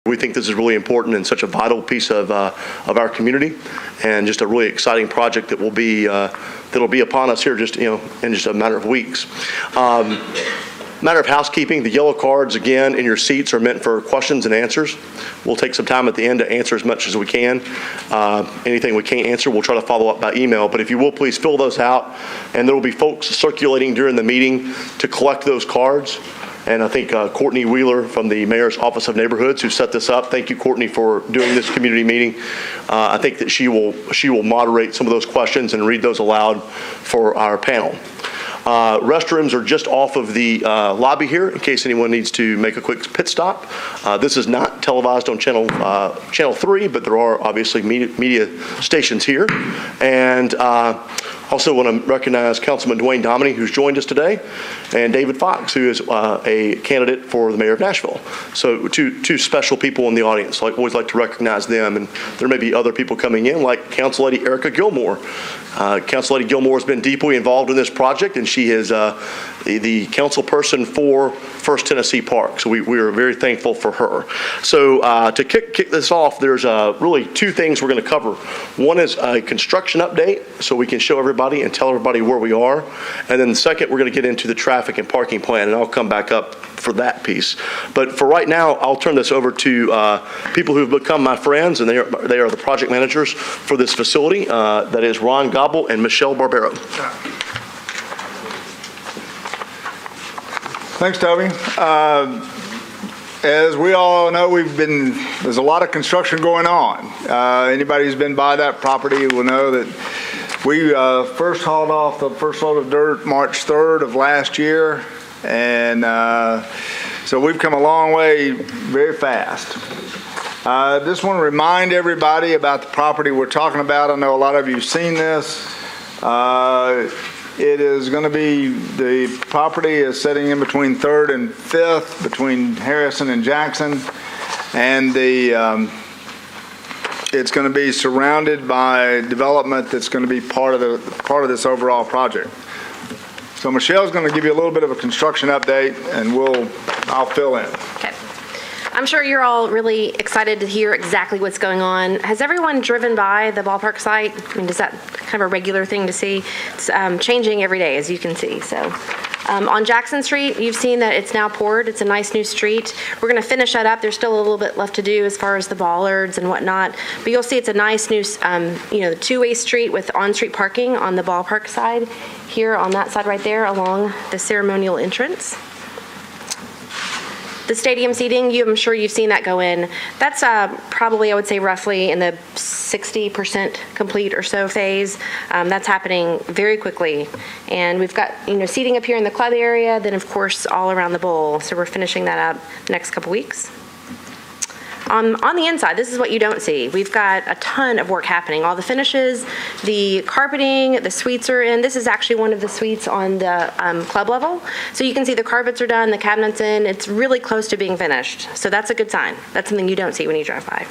We think this is really important and such a vital piece of our community, and just a really exciting project that will be that'll be upon us here just in just a matter of weeks. Matter of housekeeping, the yellow cards again in your seats are meant for questions and answers. We'll take some time at the end to answer as much as we can. Anything we can't answer, we'll try to follow up by email, but if you will, please fill those out, and there will be folks circulating during the meeting to collect those cards. And I think Courtney Wheeler from the Mayor's Office of Neighborhoods, who set this up, thank you, Courtney, for doing this community meeting. I think that she will moderate some of those questions and read those aloud for our panel. Restrooms are just off of the lobby here in case anyone needs to make a quick pit stop. This is not televised on channel 3, but there are obviously media stations here. And also want to recognize Councilman Dwayne Dominy, who's joined us today, and David Fox, who is a candidate for the mayor of Nashville. So two special people in the audience. I always like to recognize them, and there may be other people coming in, like Council Lady Erica Gilmore. Council Lady Gilmore has been deeply involved in this project, and she is the council person for First Tennessee Park. So we are very thankful for her. So to kick this off, there's really two things we're going to cover. One is a construction update, so we can show everybody and tell everybody where we are. And then the second, we're going to get into the traffic and parking plan, and I'll come back up for that piece. But for right now, I'll turn this over to people who've become my friends, and they are the project managers for this facility. That is Ron Gobble and Michelle Barbero. Thanks, Toby. As we all know, there's a lot of construction going on. Anybody who's been by that property will know that we first hauled off the first load of dirt March 3rd of last year, and so we've come a long way very fast. Just want to remind everybody about the property we're talking about. I know a lot of you have seen this. It is going to be, the property is sitting in between 3rd and 5th, between Harrison and Jackson, and it's going to be surrounded by development that's going to be part of this overall project. So Michelle's going to give you a little bit of a construction update, and I'll fill in. Okay. I'm sure you're all really excited to hear exactly what's going on. Has everyone driven by the ballpark site? I mean, is that kind of a regular thing to see? It's changing every day, as you can see. So on Jackson Street, you've seen that it's now poured. It's a nice new street. We're going to finish that up. There's still a little bit left to do as far as the bollards and whatnot. But you'll see it's a nice new, two-way street with on-street parking on the ballpark side. Here on that side right there along the ceremonial entrance. The stadium seating, I'm sure you've seen that go in. That's probably, I would say, roughly in the 60% complete or so phase. That's happening very quickly. And we've got, seating up here in the club area, then of course all around the bowl. So we're finishing that up the next couple weeks. On the inside, this is what you don't see. We've got a ton of work happening. All the finishes, the carpeting, the suites are in. This is actually one of the suites on the club level. So you can see the carpets are done, the cabinets in. It's really close to being finished. So that's a good sign. That's something you don't see when you drive by.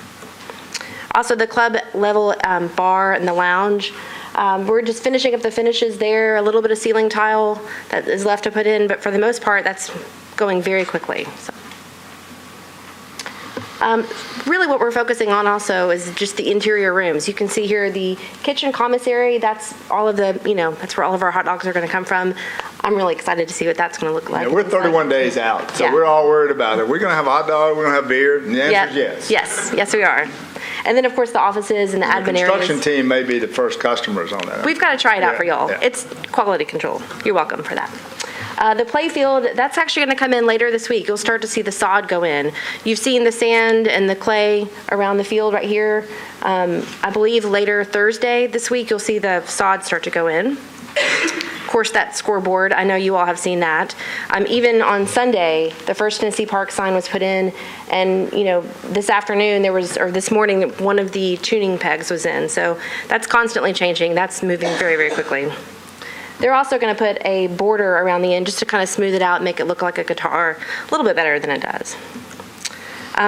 Also, the club level bar and the lounge. We're just finishing up the finishes there. A little bit of ceiling tile that is left to put in, but for the most part, that's going very quickly. So. Really what we're focusing on also is just the interior rooms. You can see here the kitchen commissary, that's all of the, that's where all of our hot dogs are going to come from. I'm really excited to see what that's going to look like. Yeah, we're 31 days out, so we're all worried about it. We're going to have a hot dog, we're going to have beer, and the answer is yes. Yes, we are. And then, of course, the offices and the admin areas. The construction team may be the first customers on that. We've got to try it out for y'all. Yeah. It's quality control. You're welcome for that. The play field, that's actually going to come in later this week. You'll start to see the sod go in. You've seen the sand and the clay around the field right here. I believe later Thursday this week, you'll see the sod start to go in. Of course, that scoreboard, I know you all have seen that. Even on Sunday, the First Tennessee Park sign was put in, and this afternoon this morning, one of the tuning pegs was in. So that's constantly changing. That's moving very, very quickly. They're also going to put a border around the end just to kind of smooth it out and make it look like a guitar a little bit better than it does.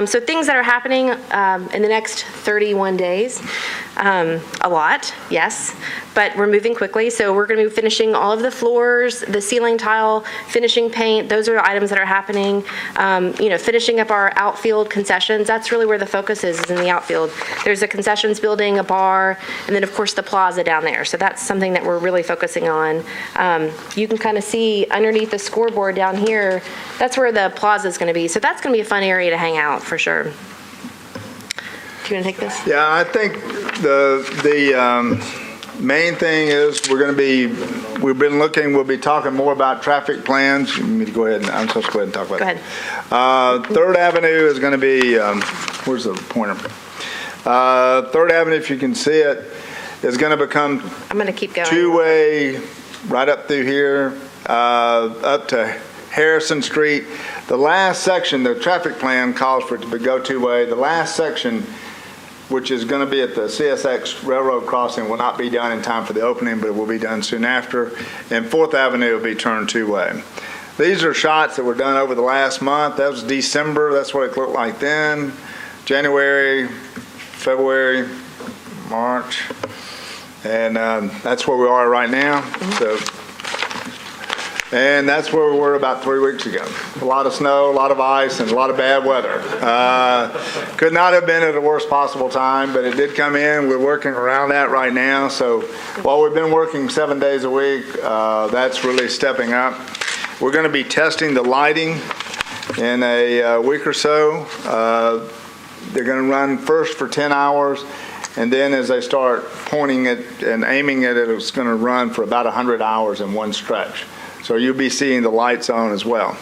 So things that are happening in the next 31 days. A lot, yes, but we're moving quickly. So we're going to be finishing all of the floors, the ceiling tile, finishing paint. Those are items that are happening. Finishing up our outfield concessions. That's really where the focus is in the outfield. There's a concessions building, a bar, and then of course the plaza down there. So that's something that we're really focusing on. You can kind of see underneath the scoreboard down here, that's where the plaza is going to be. So that's going to be a fun area to hang out for sure. Do you want to take this? Yeah, I think the main thing is we'll be talking more about traffic plans. You want me to go ahead I'm supposed to go ahead and talk about it. Go ahead. 3rd Avenue is going to be, where's the pointer? 3rd Avenue, if you can see it, is going to become I'm going to keep going. two-way right up through here, up to Harrison Street. The last section, the traffic plan calls for it to go two-way. The last section, which is going to be at the CSX Railroad crossing, will not be done in time for the opening, but it will be done soon after. And 4th Avenue will be turned two-way. These are shots that were done over the last month. That was December. That's what it looked like then. January, February, March. And that's where we are right now. And that's where we were about 3 weeks ago. A lot of snow, a lot of ice, and a lot of bad weather. Could not have been at the worst possible time, but it did come in. We're working around that right now. So while we've been working 7 days a week, that's really stepping up. We're going to be testing the lighting in a week or so. They're going to run first for 10 hours. And then as they start pointing it and aiming at it, it's going to run for about 100 hours in one stretch. So you'll be seeing the lights on as well.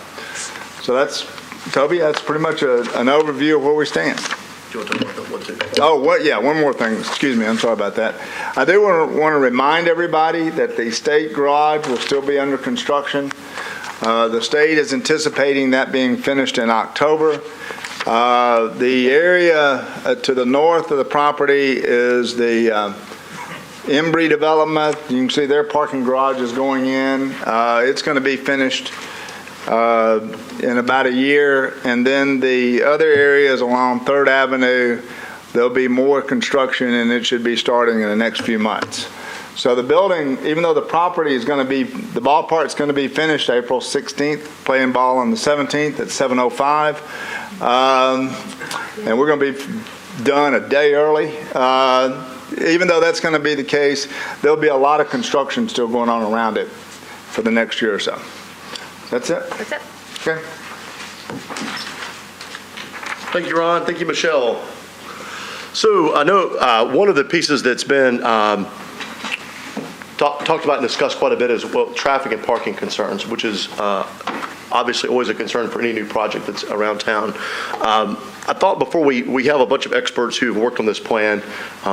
So that's, Toby, that's pretty much an overview of where we stand. Do you want to talk about what to? Oh, yeah, one more thing. Excuse me, I'm sorry about that. I do want to remind everybody that the state garage will still be under construction. The state is anticipating that being finished in October. The area to the north of the property is the Embry development. You can see their parking garage is going in. It's going to be finished in about a year. And then the other areas along 3rd Avenue, there'll be more construction, and it should be starting in the next few months. So the building, even though the property is going to be, the ballpark's going to be finished April 16th, playing ball on the 17th at 7:05. And we're going to be done a day early. Even though that's going to be the case, there'll be a lot of construction still going on around it for the next year or so. That's it? That's it. Okay. Thank you, Ron. Thank you, Michelle. So I know one of the pieces that's been talked about and discussed quite a bit is traffic and parking concerns, which is obviously always a concern for any new project that's around town. I thought before we have a bunch of experts who have worked on this plan,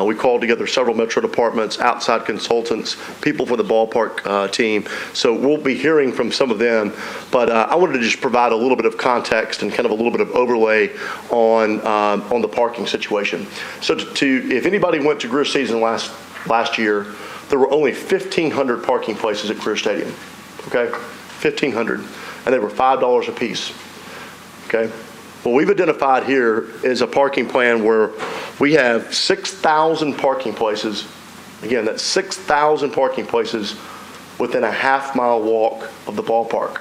we called together several metro departments, outside consultants, people for the ballpark team. So we'll be hearing from some of them, but I wanted to just provide a little bit of context and kind of a little bit of overlay on the parking situation. So if anybody went to Greer season last year, there were only 1,500 parking places at Greer Stadium. Okay, 1,500, and they were $5 a piece. Okay. What we've identified here is a parking plan where we have 6,000 parking places. Again, that's 6,000 parking places within a half-mile walk of the ballpark.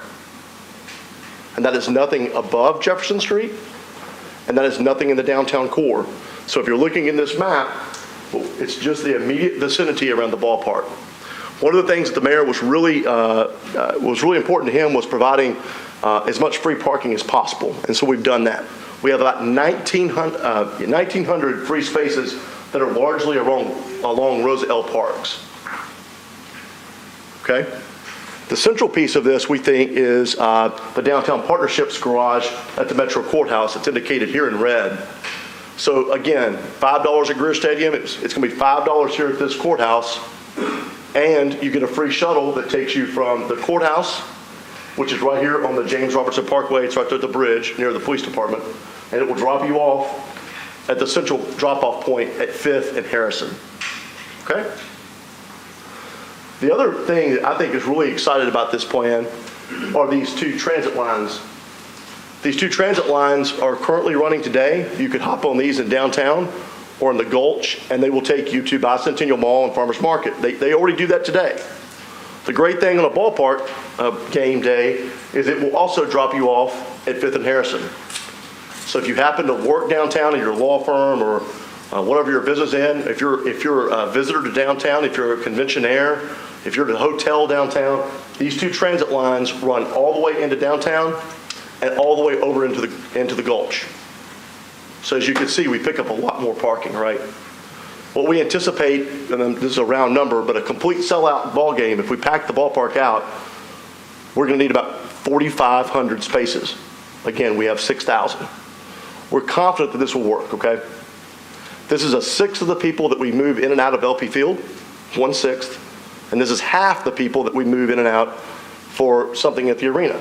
And that is nothing above Jefferson Street, and that is nothing in the downtown core. So if you're looking in this map, it's just the immediate vicinity around the ballpark. One of the things that the mayor was really important to him was providing as much free parking as possible, and so we've done that. We have about 1,900 free spaces that are largely along Rosa L. Parks. Okay? The central piece of this, we think, is the Downtown Partnership's garage at the Metro Courthouse. It's indicated here in red. So again, $5 at Greer Stadium. It's going to be $5 here at this courthouse, and you get a free shuttle that takes you from the courthouse, which is right here on the James Robertson Parkway. It's right there at the bridge near the police department. And it will drop you off at the central drop-off point at 5th and Harrison. Okay? The other thing that I think is really excited about this plan are these two transit lines. These two transit lines are currently running today. You could hop on these in downtown, or in the Gulch, and they will take you to Bicentennial Mall and Farmers Market. They already do that today. The great thing on a ballpark game day is it will also drop you off at 5th and Harrison. So if you happen to work downtown in your law firm or whatever your business in, if you're a visitor to downtown, if you're a conventionaire, if you're at a hotel downtown, these two transit lines run all the way into downtown and all the way over into the Gulch. So as you can see, we pick up a lot more parking, right? What we anticipate, and this is a round number, but a complete sellout ball game, if we pack the ballpark out, we're going to need about 4,500 spaces. Again, we have 6,000. We're confident that this will work, okay? This is a sixth of the people that we move in and out of LP Field, 1/6, and this is half the people that we move in and out for something at the arena.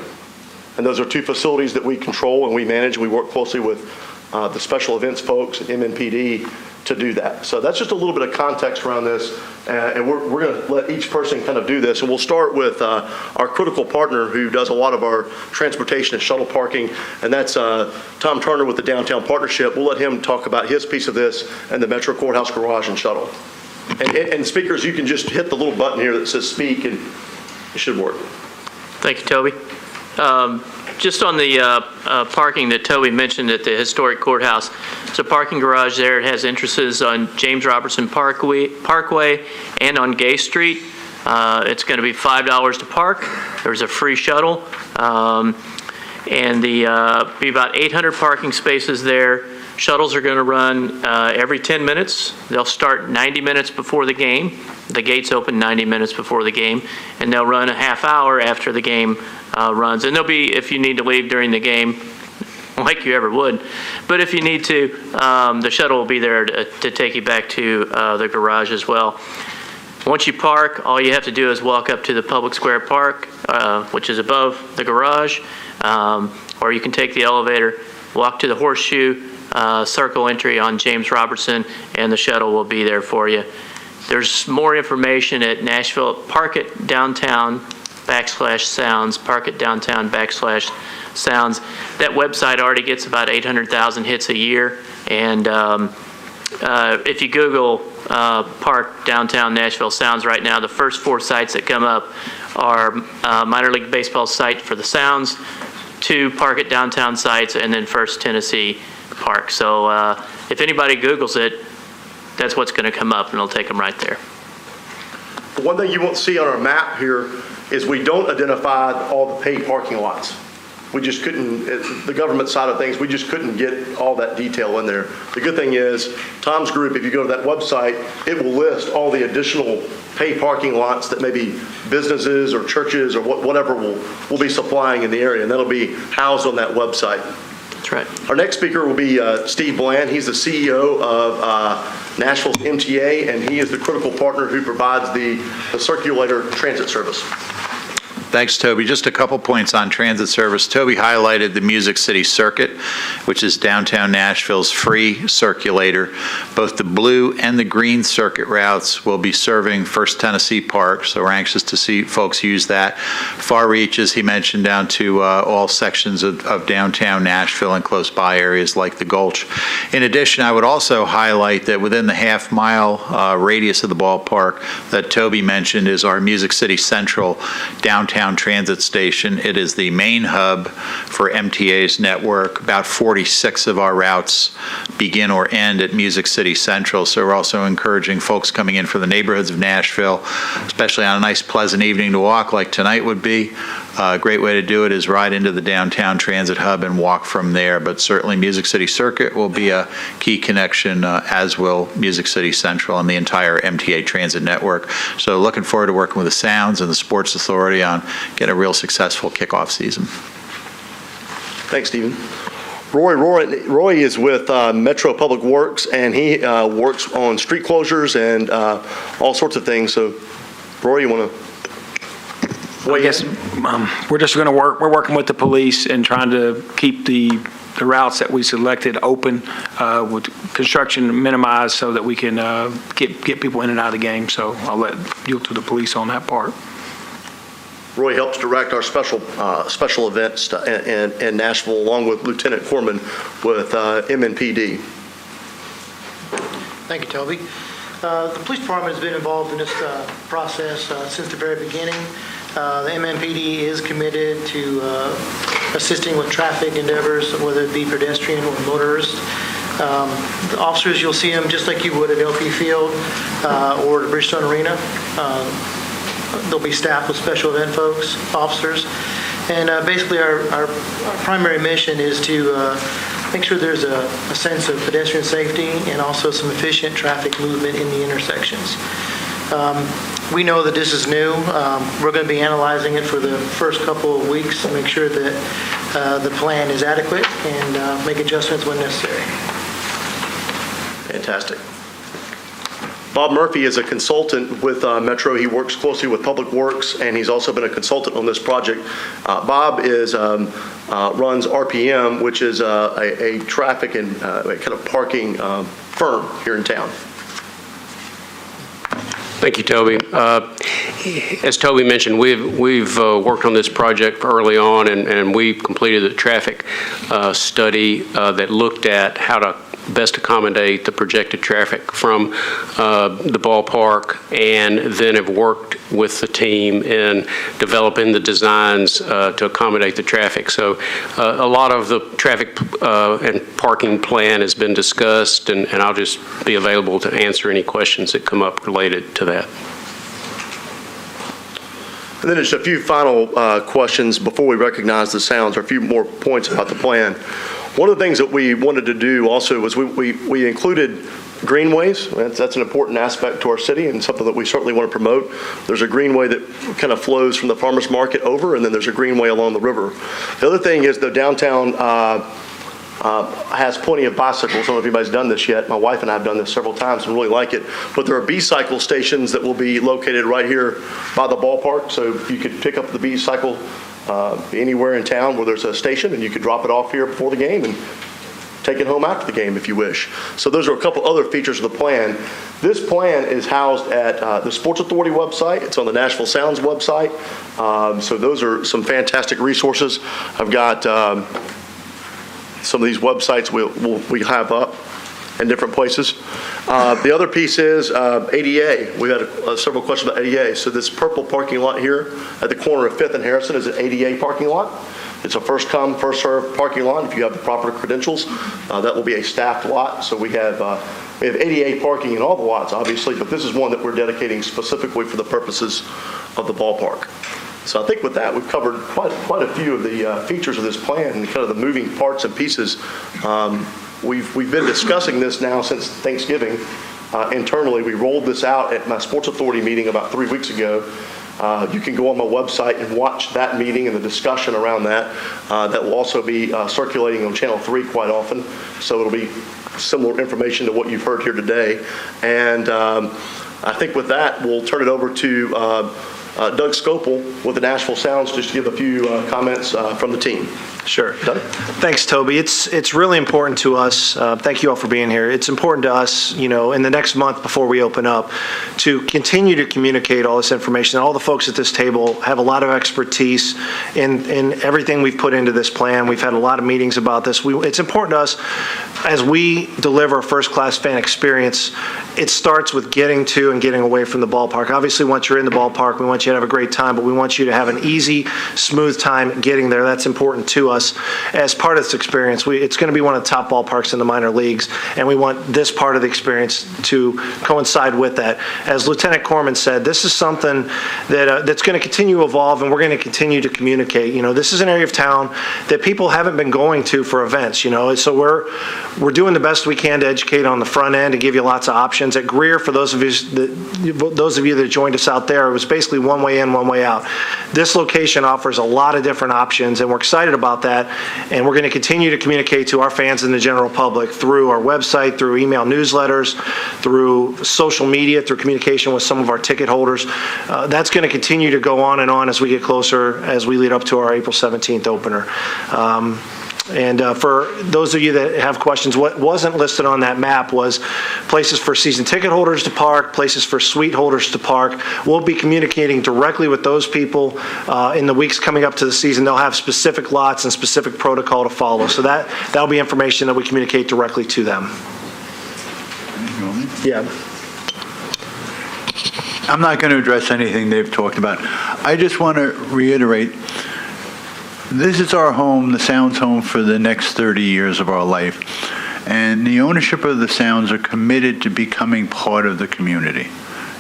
And those are two facilities that we control and we manage. We work closely with the special events folks at MNPD to do that. So that's just a little bit of context around this, and we're going to let each person kind of do this. And we'll start with our critical partner who does a lot of our transportation and shuttle parking, and that's Tom Turner with the Downtown Partnership. We'll let him talk about his piece of this and the Metro Courthouse Garage and shuttle. And speakers, you can just hit the little button here that says speak, and it should work. Thank you, Toby. Just on the parking that Toby mentioned at the historic courthouse, it's a parking garage there. It has entrances on James Robertson Parkway and on Gay Street. It's going to be $5 to park. There's a free shuttle, and be about 800 parking spaces there. Shuttles are going to run every 10 minutes. They'll start 90 minutes before the game. The gates open 90 minutes before the game, and they'll run a half hour after the game runs. And they'll be, if you need to leave during the game, like you ever would, but if you need to, the shuttle will be there to take you back to the garage as well. Once you park, all you have to do is walk up to the Public Square Park, which is above the garage, or you can take the elevator, walk to the Horseshoe, circle entry on James Robertson, and the shuttle will be there for you. There's more information at Nashville, Park it Downtown /Sounds, Park it Downtown /Sounds. That website already gets about 800,000 hits a year, and if you Google Park Downtown Nashville Sounds right now, the first 4 sites that come up are minor league baseball site for the Sounds, 2 Park it Downtown sites, and then First Tennessee Park. So if anybody Googles it, that's what's going to come up, and it'll take them right there. The one thing you won't see on our map here is we don't identify all the paid parking lots. We just couldn't, the government side of things, we just couldn't get all that detail in there. The good thing is, Tom's group, if you go to that website, it will list all the additional paid parking lots that maybe businesses or churches or whatever will be supplying in the area, and that'll be housed on that website. That's right. Our next speaker will be Steve Bland. He's the CEO of Nashville's MTA, and he is the critical partner who provides the circulator transit service. Thanks, Toby. Just a couple points on transit service. Toby highlighted the Music City Circuit, which is downtown Nashville's free circulator. Both the blue and the green circuit routes will be serving First Tennessee Park, so we're anxious to see folks use that. Far reach, as he mentioned, down to all sections of downtown Nashville and close by areas like the Gulch. In addition, I would also highlight that within the half-mile radius of the ballpark that Toby mentioned is our Music City Central downtown transit station. It is the main hub for MTA's network. About 46 of our routes begin or end at Music City Central, so we're also encouraging folks coming in from the neighborhoods of Nashville, especially on a nice pleasant evening to walk like tonight would be. A great way to do it is ride into the downtown transit hub and walk from there, but certainly Music City Circuit will be a key connection, as will Music City Central and the entire MTA transit network. So looking forward to working with the Sounds and the Sports Authority on getting a real successful kickoff season. Thanks, Stephen. Roy is with Metro Public Works, and he works on street closures and all sorts of things. So, Roy, you want to? I guess we're just going to work. We're working with the police and trying to keep the routes that we selected open with construction minimized so that we can get people in and out of the game. So I'll let you to the police on that part. Roy helps direct our special events in Nashville, along with Lieutenant Corman with MNPD. Thank you, Toby. The police department has been involved in this process since the very beginning. The MMPD is committed to assisting with traffic endeavors, whether it be pedestrian or motorist. The officers, you'll see them just like you would at LP Field or the Bridgestone Arena. They'll be staffed with special event folks, officers. And basically our primary mission is to make sure there's a sense of pedestrian safety and also some efficient traffic movement in the intersections. We know that this is new. We're going to be analyzing it for the first couple of weeks to make sure that the plan is adequate and make adjustments when necessary. Fantastic. Bob Murphy is a consultant with Metro. He works closely with Public Works, and he's also been a consultant on this project. Bob runs RPM, which is a traffic and kind of parking firm here in town. Thank you, Toby. As Toby mentioned, we've worked on this project early on, and we completed a traffic study that looked at how to best accommodate the projected traffic from the ballpark, and then have worked with the team in developing the designs to accommodate the traffic. So a lot of the traffic and parking plan has been discussed, and I'll just be available to answer any questions that come up related to that. And then just a few final questions before we recognize the sounds, or a few more points about the plan. One of the things that we wanted to do also was we included greenways. That's an important aspect to our city and something that we certainly want to promote. There's a greenway that kind of flows from the farmers market over, and then there's a greenway along the river. The other thing is the downtown has plenty of bicycles. I don't know if anybody's done this yet. My wife and I have done this several times and really like it. But there are B-cycle stations that will be located right here by the ballpark. So you could pick up the B-cycle anywhere in town where there's a station, and you could drop it off here before the game and take it home after the game if you wish. So those are a couple other features of the plan. This plan is housed at the Sports Authority website. It's on the Nashville Sounds website. So those are some fantastic resources. I've got some of these websites we have up in different places. The other piece is ADA. We had several questions about ADA. So this purple parking lot here at the corner of 5th and Harrison is an ADA parking lot. It's a first come, first served parking lot. If you have the proper credentials, that will be a staffed lot. So we have ADA parking in all the lots, obviously, but this is one that we're dedicating specifically for the purposes of the ballpark. So I think with that, we've covered quite a few of the features of this plan and kind of the moving parts and pieces. We've been discussing this now since Thanksgiving. Internally, we rolled this out at my Sports Authority meeting about 3 weeks ago. You can go on my website and watch that meeting and the discussion around that. That will also be circulating on Channel 3 quite often. So it'll be similar information to what you've heard here today. And I think with that, we'll turn it over to Doug Scopel with the Nashville Sounds just to give a few comments from the team. Sure. Doug? Thanks, Toby. It's really important to us. Thank you all for being here. It's important to us, in the next month before we open up, to continue to communicate all this information. All the folks at this table have a lot of expertise in everything we've put into this plan. We've had a lot of meetings about this. It's important to us as we deliver a first-class fan experience. It starts with getting to and getting away from the ballpark. Obviously, once you're in the ballpark, we want you to have a great time, but we want you to have an easy, smooth time getting there. That's important to us as part of this experience. It's going to be one of the top ballparks in the minor leagues, and we want this part of the experience to coincide with that. As Lieutenant Corman said, this is something that's going to continue to evolve, and we're going to continue to communicate. This is an area of town that people haven't been going to for events. So we're doing the best we can to educate on the front end and give you lots of options. At Greer, for those of you that joined us out there, it was basically one way in, one way out. This location offers a lot of different options, and we're excited about that. And we're going to continue to communicate to our fans and the general public through our website, through email newsletters, through social media, through communication with some of our ticket holders. That's going to continue to go on and on as we get closer, as we lead up to our April 17th opener. And for those of you that have questions, what wasn't listed on that map was places for season ticket holders to park, places for suite holders to park. We'll be communicating directly with those people in the weeks coming up to the season. They'll have specific lots and specific protocol to follow. So that'll be information that we communicate directly to them. Yeah. I'm not going to address anything they've talked about. I just want to reiterate, this is our home, the Sounds home, for the next 30 years of our life. And the ownership of the Sounds are committed to becoming part of the community.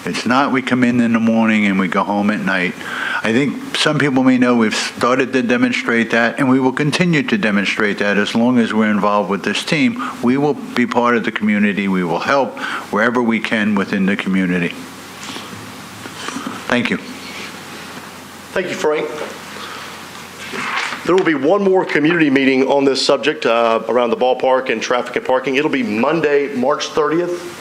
It's not we come in the morning and we go home at night. I think some people may know we've started to demonstrate that, and we will continue to demonstrate that as long as we're involved with this team. We will be part of the community. We will help wherever we can within the community. Thank you. Thank you, Frank. There will be one more community meeting on this subject around the ballpark and traffic and parking. It'll be Monday, March 30th.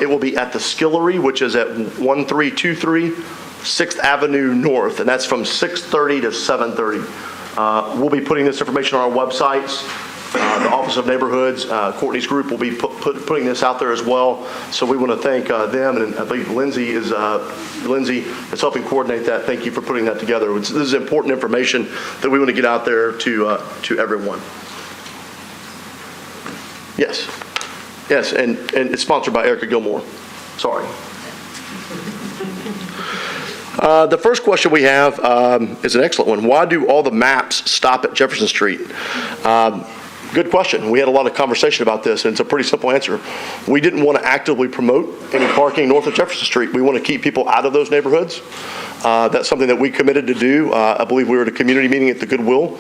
It will be at the Skillery, which is at 1323 6th Avenue North, and that's from 6:30 to 7:30. We'll be putting this information on our websites. The Office of Neighborhoods, Courtney's group will be putting this out there as well. So we want to thank them, and I believe Lindsay is helping coordinate that. Thank you for putting that together. This is important information that we want to get out there to everyone. Yes, and it's sponsored by Erica Gilmore. Sorry. The first question we have is an excellent one. Why do all the maps stop at Jefferson Street? Good question. We had a lot of conversation about this, and it's a pretty simple answer. We didn't want to actively promote any parking north of Jefferson Street. We want to keep people out of those neighborhoods. That's something that we committed to do. I believe we were at a community meeting at the Goodwill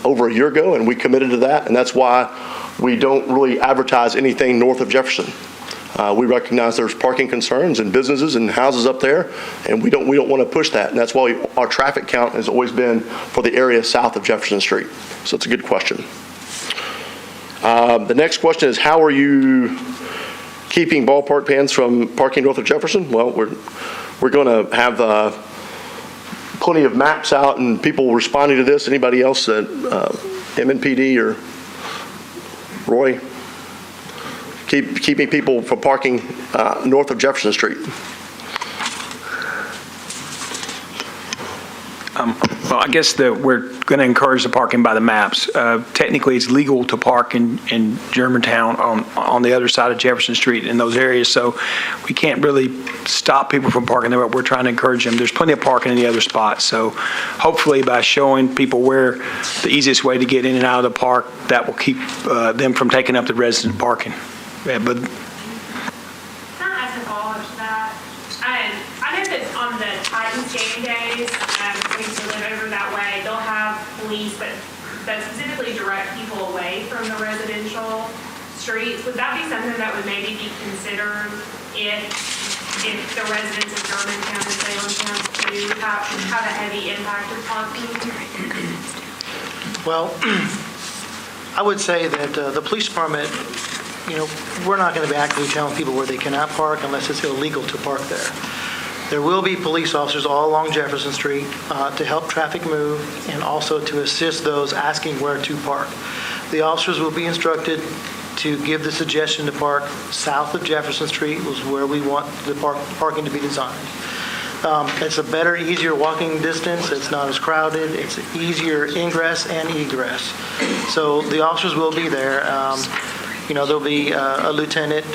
over a year ago, and we committed to that, and that's why we don't really advertise anything north of Jefferson. We recognize there's parking concerns and businesses and houses up there, and we don't want to push that. And that's why our traffic count has always been for the area south of Jefferson Street. So it's a good question. The next question is, how are you keeping ballpark fans from parking north of Jefferson? Well, we're going to have plenty of maps out and people responding to this. Anybody else at MNPD or Roy? Keeping people from parking north of Jefferson Street. Well, I guess that we're going to encourage the parking by the maps. Technically, it's legal to park in Germantown on the other side of Jefferson Street in those areas, so we can't really stop people from parking there, but we're trying to encourage them. There's plenty of parking in the other spots, so hopefully by showing people where the easiest way to get in and out of the park, that will keep them from taking up the resident parking. Yeah, but not as involved with that. I know that on the Titans game days, we used to live over that way, they'll have police that specifically direct people away from the residential streets. Would that be something that would maybe be considered if the residents of Germantown and Salemtown do have a heavy impact of parking? Well, I would say that the police department, we're not going to be actively telling people where they cannot park unless it's illegal to park there. There will be police officers all along Jefferson Street to help traffic move and also to assist those asking where to park. The officers will be instructed to give the suggestion to park south of Jefferson Street, was where we want the parking to be designed. It's a better, easier walking distance. It's not as crowded. It's easier ingress and egress. So the officers will be there. There'll be a lieutenant,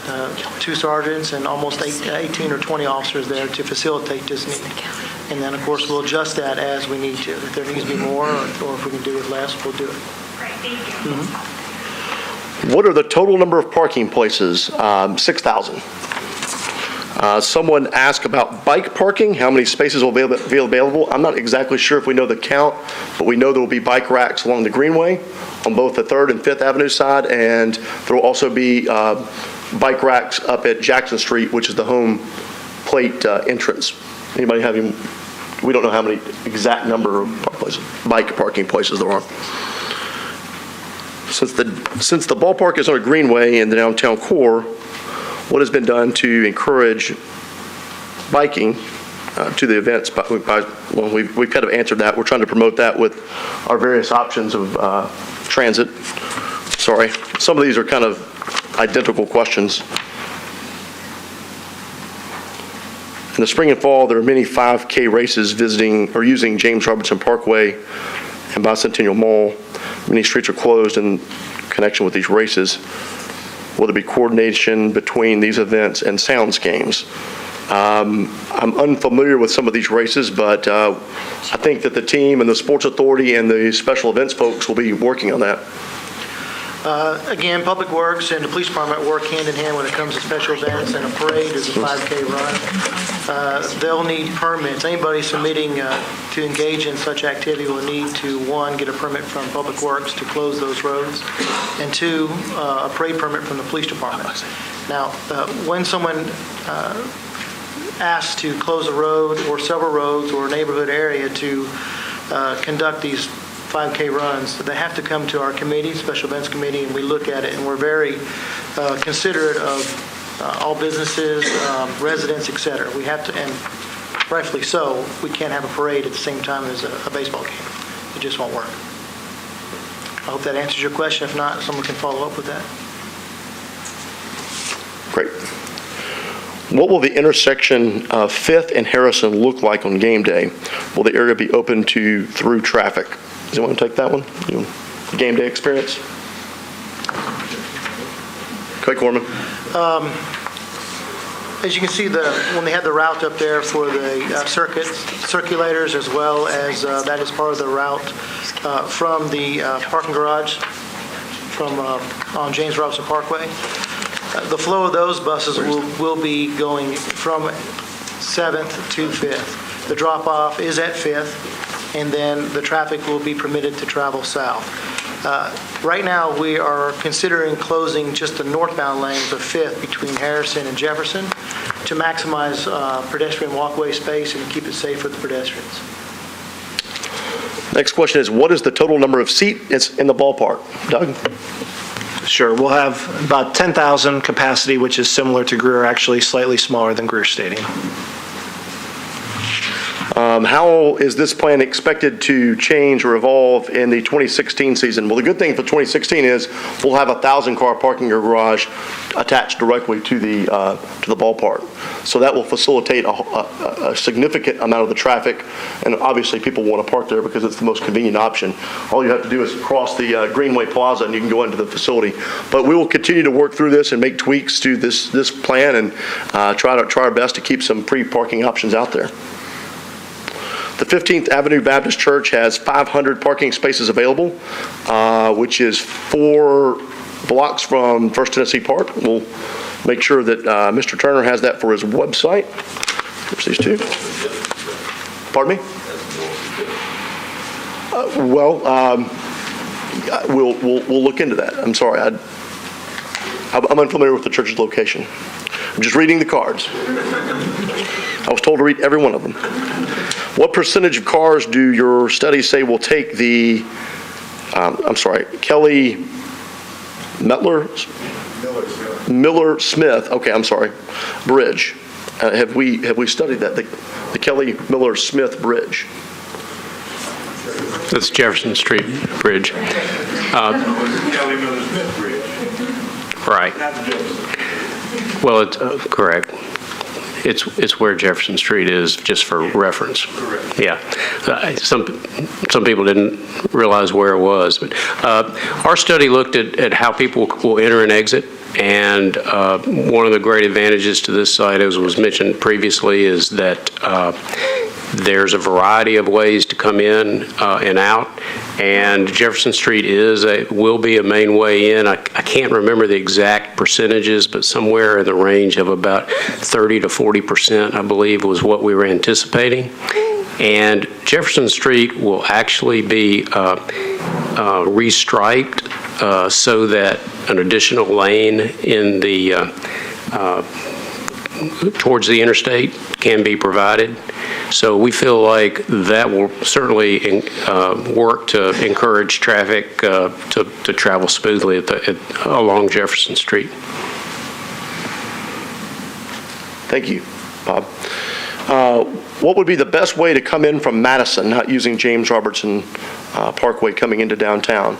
2 sergeants, and almost 18 or 20 officers there to facilitate this need. And then, of course, we'll adjust that as we need to. If there needs to be more, or if we can do with less, we'll do it. Great, thank you. Mm-hmm. What are the total number of parking places? 6,000. Someone asked about bike parking, how many spaces will be available. I'm not exactly sure if we know the count, but we know there will be bike racks along the Greenway on both the 3rd and 5th Avenue side, and there will also be bike racks up at Jackson Street, which is the home plate entrance. Anybody have any? We don't know how many exact number of bike parking places there are. Since the ballpark is on a greenway in the downtown core, what has been done to encourage biking to the events? Well, we've kind of answered that. We're trying to promote that with our various options of transit. Sorry, some of these are kind of identical questions. In the spring and fall, there are many 5K races visiting or using James Robertson Parkway and Bicentennial Mall. Many streets are closed in connection with these races. will there be coordination between these events and Sounds games? I'm unfamiliar with some of these races, but I think that the team and the Sports Authority and the special events folks will be working on that. Again, Public Works and the Police Department work hand in hand when it comes to special events, and a parade is a 5K run. They'll need permits. Anybody submitting to engage in such activity will need to, one, get a permit from Public Works to close those roads, and two, a parade permit from the Police Department. Now, when someone asks to close a road or several roads or a neighborhood area to conduct these 5K runs, they have to come to our committee, Special Events Committee, and we look at it, and we're very considerate of all businesses, residents, et cetera. We have to, and rightfully so, we can't have a parade at the same time as a baseball game. It just won't work. I hope that answers your question. If not, someone can follow up with that. Great. What will the intersection of 5th and Harrison look like on game day? Will the area be open to through traffic? Does anyone take that one? Game day experience? Okay, Corman. As you can see, when they had the route up there for the circulators, as well as that is part of the route from the parking garage on James Robinson Parkway. The flow of those buses will be going from 7th to 5th. The drop-off is at 5th, and then the traffic will be permitted to travel south. Right now, we are considering closing just the northbound lanes of 5th between Harrison and Jefferson to maximize pedestrian walkway space and keep it safe for the pedestrians. Next question is, what is the total number of seats in the ballpark? Doug? Sure. We'll have about 10,000 capacity, which is similar to Greer, actually slightly smaller than Greer Stadium. How is this plan expected to change or evolve in the 2016 season? Well, the good thing for 2016 is we'll have a 1,000-car parking garage attached directly to the ballpark. So that will facilitate a significant amount of the traffic, and obviously people want to park there because it's the most convenient option. All you have to do is cross the Greenway Plaza and you can go into the facility. But we will continue to work through this and make tweaks to this plan and try our best to keep some pre-parking options out there. The 15th Avenue Baptist Church has 500 parking spaces available, which is 4 blocks from First Tennessee Park. We'll make sure that Mr. Turner has that for his website. Here's these two. Pardon me? We'll look into that. I'm sorry. I'm unfamiliar with the church's location. I'm just reading the cards. I was told to read every one of them. What percentage of cars do your studies say will take the, Kelly Miller Smith, okay, I'm sorry, bridge? Have we studied that, the Kelly Miller Smith bridge? That's Jefferson Street Bridge. Kelly Miller Smith Bridge. Right. Well, it's correct. It's where Jefferson Street is, just for reference. Correct. Yeah. Some people didn't realize where it was. But our study looked at how people will enter and exit. And one of the great advantages to this site, as was mentioned previously, is that there's a variety of ways to come in and out. And Jefferson Street will be a main way in. I can't remember the exact percentages, but somewhere in the range of about 30 to 40%, I believe, was what we were anticipating. And Jefferson Street will actually be restriped so that an additional lane in the towards the interstate can be provided. So we feel like that will certainly work to encourage traffic to travel smoothly along Jefferson Street. Thank you, Bob. What would be the best way to come in from Madison, not using James Robertson Parkway coming into downtown?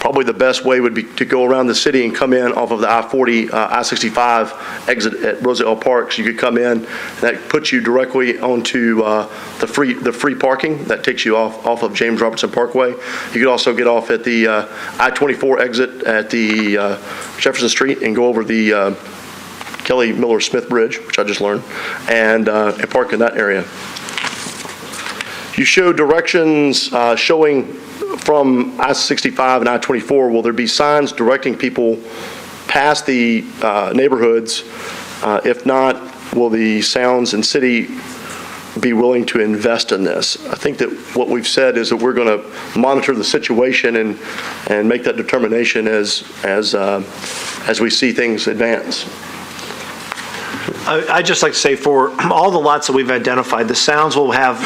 probably the best way would be to go around the city and come in off of the I-40, I-65 exit at Roosevelt Park. So you could come in, that puts you directly onto the free parking. That takes you off of James Robertson Parkway. You could also get off at the I-24 exit at the Jefferson Street and go over the Kelly Miller Smith Bridge, which I just learned, and park in that area. You show directions showing from I-65 and I-24. Will there be signs directing people past the neighborhoods? If not, will the Sounds and City be willing to invest in this? I think that what we've said is that we're going to monitor the situation and make that determination as we see things advance. I'd just like to say for all the lots that we've identified, the Sounds will have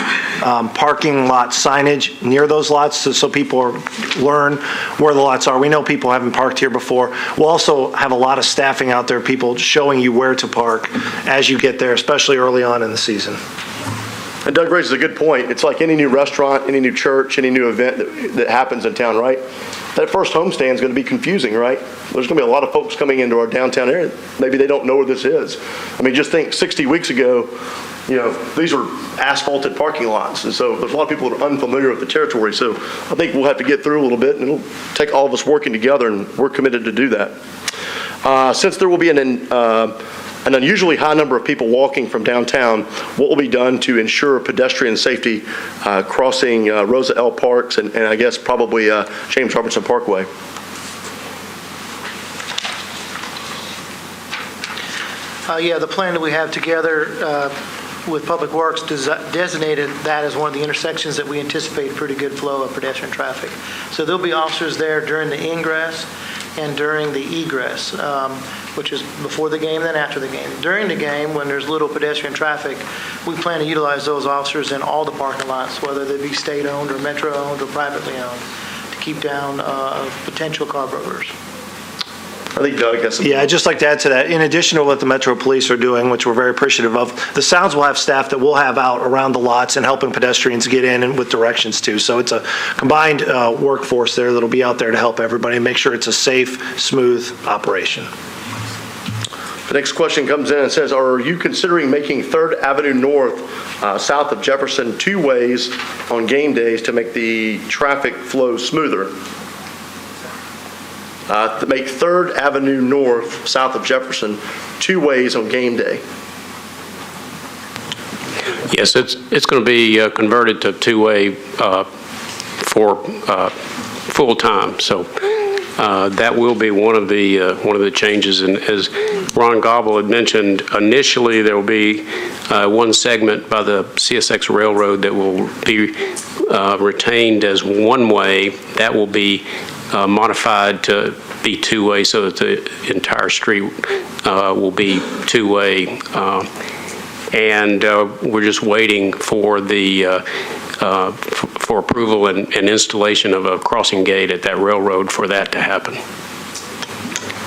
parking lot signage near those lots so people learn where the lots are. We know people haven't parked here before. We'll also have a lot of staffing out there, people showing you where to park as you get there, especially early on in the season. And Doug raises a good point. It's like any new restaurant, any new church, any new event that happens in town, right? That first homestand is going to be confusing, right? There's going to be a lot of folks coming into our downtown area. Maybe they don't know where this is. I mean, just think 60 weeks ago, these were asphalted parking lots. And so there's a lot of people that are unfamiliar with the territory. So I think we'll have to get through a little bit, and it'll take all of us working together, and we're committed to do that. Since there will be an unusually high number of people walking from downtown, what will be done to ensure pedestrian safety crossing Rosa L. Parks and I guess probably James Robertson Parkway? Yeah, the plan that we have together with Public Works designated that as one of the intersections that we anticipate pretty good flow of pedestrian traffic. So there'll be officers there during the ingress and during the egress, which is before the game, then after the game. During the game, when there's little pedestrian traffic, we plan to utilize those officers in all the parking lots, whether they be state-owned or metro-owned or privately owned, to keep down potential car brokers. I think Doug has some. Yeah, I'd just like to add to that. In addition to what the Metro Police are doing, which we're very appreciative of, the Sounds will have staff that we'll have out around the lots and helping pedestrians get in and with directions too. So it's a combined workforce there that'll be out there to help everybody and make sure it's a safe, smooth operation. The next question comes in and says, are you considering making 3rd Avenue North south of Jefferson 2 ways on game days to make the traffic flow smoother? To make 3rd Avenue North south of Jefferson 2 ways on game day. Yes, it's going to be converted to 2-way for full time. So that will be one of the changes. And as Ron Gobble had mentioned, initially there will be one segment by the CSX Railroad that will be retained as 1-way. That will be modified to be 2-way so that the entire street will be 2-way. And we're just waiting for the for approval and installation of a crossing gate at that railroad for that to happen.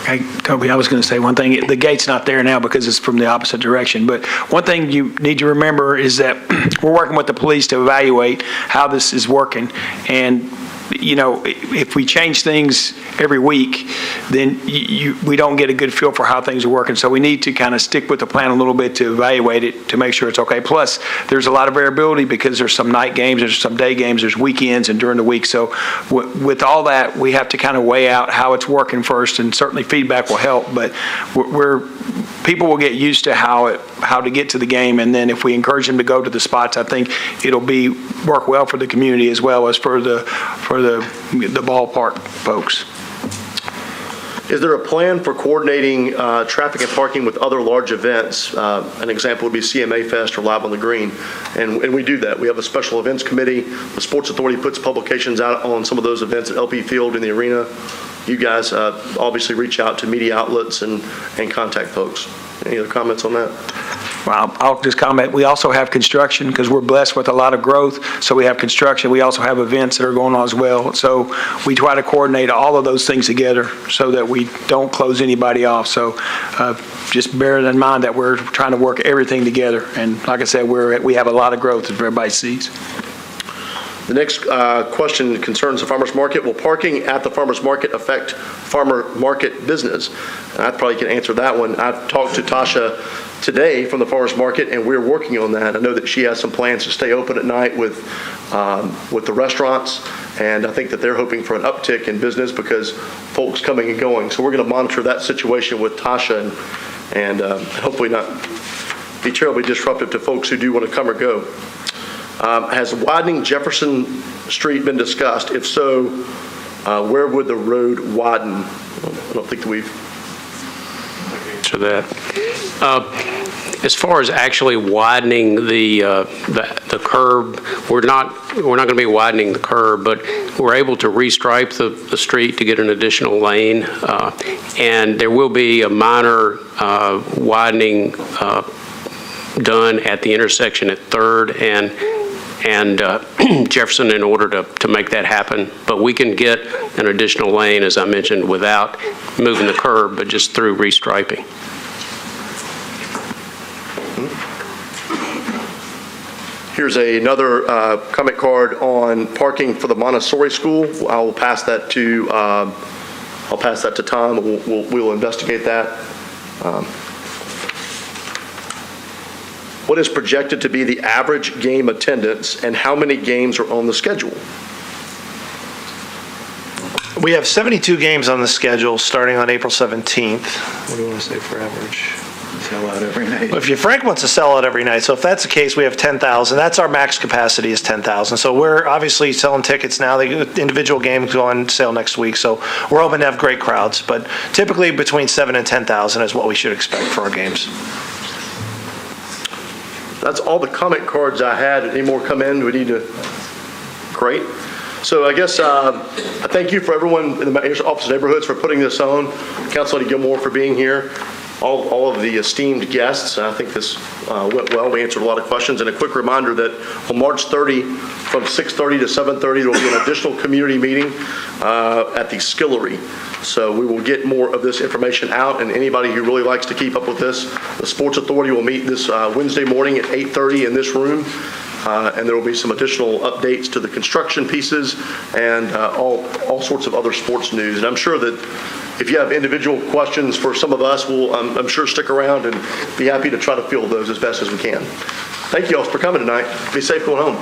Hey, Toby, I was going to say one thing. The gate's not there now because it's from the opposite direction. But one thing you need to remember is that we're working with the police to evaluate how this is working. And if we change things every week, then we don't get a good feel for how things are working. So we need to kind of stick with the plan a little bit to evaluate it to make sure it's okay. Plus, there's a lot of variability because there's some night games, there's some day games, there's weekends and during the week. So with all that, we have to kind of weigh out how it's working first, and certainly feedback will help. But people will get used to how to get to the game, and then if we encourage them to go to the spots, I think it'll work well for the community as well as for the ballpark folks. Is there a plan for coordinating traffic and parking with other large events? An example would be CMA Fest or Live on the Green, and we do that. We have a special events committee. The Sports Authority puts publications out on some of those events at LP Field in the arena. You guys obviously reach out to media outlets and contact folks. Any other comments on that? Well, I'll just comment. We also have construction because we're blessed with a lot of growth. So we have construction. We also have events that are going on as well. So we try to coordinate all of those things together so that we don't close anybody off. So just bear in mind that we're trying to work everything together. And like I said, we have a lot of growth as everybody sees. The next question concerns the farmer's market. Will parking at the farmer's market affect farmer market business? And I probably can answer that one. I've talked to Tasha today from the farmer's market, and we're working on that. I know that she has some plans to stay open at night with the restaurants, and I think that they're hoping for an uptick in business because folks coming and going. So we're going to monitor that situation with Tasha and hopefully not be terribly disruptive to folks who do want to come or go. Has widening Jefferson Street been discussed? If so, where would the road widen? I don't think that we've to that. As far as actually widening the curb, we're not going to be widening the curb, but we're able to restripe the street to get an additional lane, and there will be a minor widening done at the intersection at 3rd and Jefferson in order to make that happen. But we can get an additional lane, as I mentioned, without moving the curb, but just through restriping. Here's another comment card on parking for the Montessori school. I will pass that to Tom. We'll investigate that. What is projected to be the average game attendance, and how many games are on the schedule? We have 72 games on the schedule starting on April 17th. What do you want to say for average? Sell out every night. If Frank wants to sell out every night, so if that's the case, we have 10,000. That's our max capacity is 10,000. So we're obviously selling tickets now. The individual games go on sale next week, so we're hoping to have great crowds. But typically between 7,000 and 10,000 is what we should expect for our games. That's all the comment cards I had. Any more come in? Do we need to? Great. So I guess I thank you for everyone in the Mayor's Office of Neighborhoods for putting this on. Councilor Gilmore for being here. All of the esteemed guests. I think this went well. We answered a lot of questions. And a quick reminder that on March 30, from 6:30 to 7:30, there will be an additional community meeting at the Skillery. So we will get more of this information out, and anybody who really likes to keep up with this, the Sports Authority will meet this Wednesday morning at 8:30 in this room. And there will be some additional updates to the construction pieces and all sorts of other sports news. And I'm sure that if you have individual questions for some of us, we'll, I'm sure, stick around and be happy to try to field those as best as we can. Thank you all for coming tonight. Be safe going home.